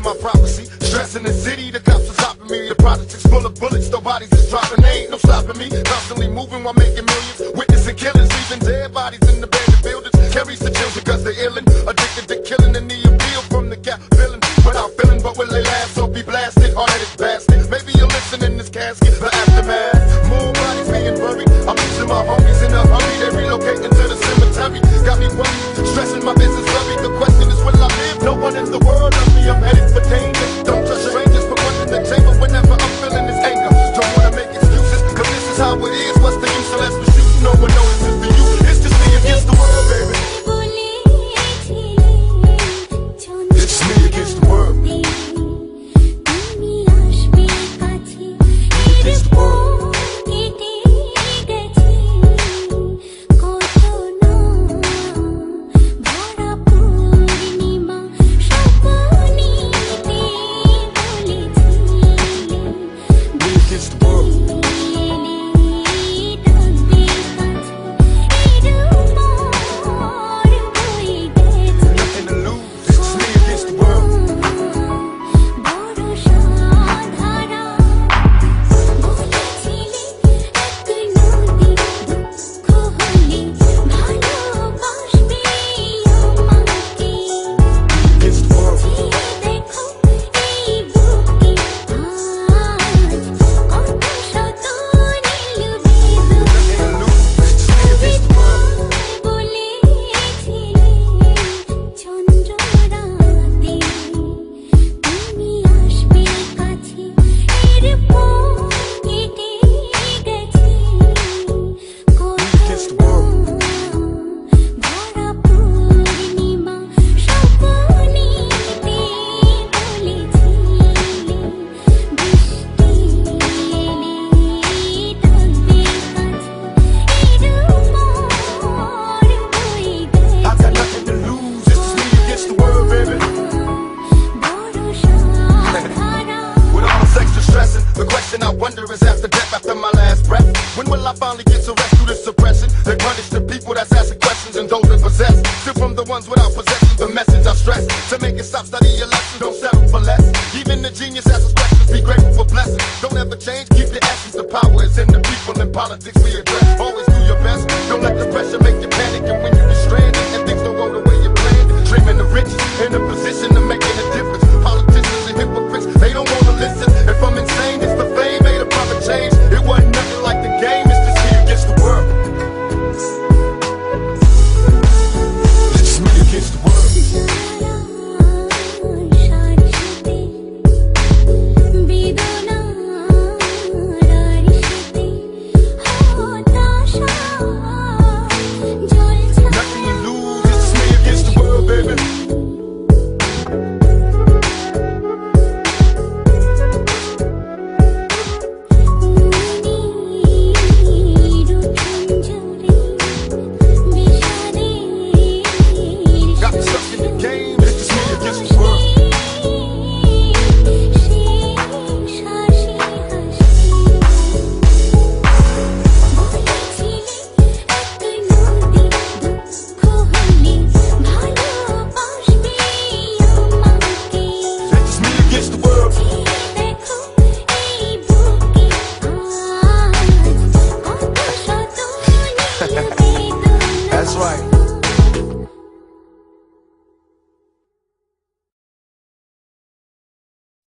fulfilling my prophecy. Stressing the city, the cops are stopping me. The projects full of bullets, no bodies is dropping. They ain't no stopping me. Constantly moving while making millions. Witnessing killings, leaving dead bodies in the abandoned buildings. Carries the children cause they're illin'. Addicted to killing and the appeal from the gap feeling. Without feeling, but will they last? So be blasted, hard-headed bastard. Maybe you'll listen in this casket, the aftermath. More bodies being buried. I'm losing my homies in a hurry. They relocating to the cemetery. Got me worried, stressing my business worried. The question is, will I live? No one in the world loves me. I'm headed for danger. Don't trust strangers, put one in the chamber whenever I'm feeling this anger. Don't wanna make excuses, cause this is how it is. What's the use unless we're shooting? No one knows it's for you. It's just me against the world, baby. It's me against the world. Against the world. I wonder is after death, after my last breath, when will I finally get to rest through this suppression? They punish the people that's asking questions and those that possess. Still from the ones without possessions, the message I stress. To make it stop, study your lessons, don't settle for less. Even the genius asks questions, be grateful for blessings. Don't ever change, keep your essence, the power is in the people, in politics we address.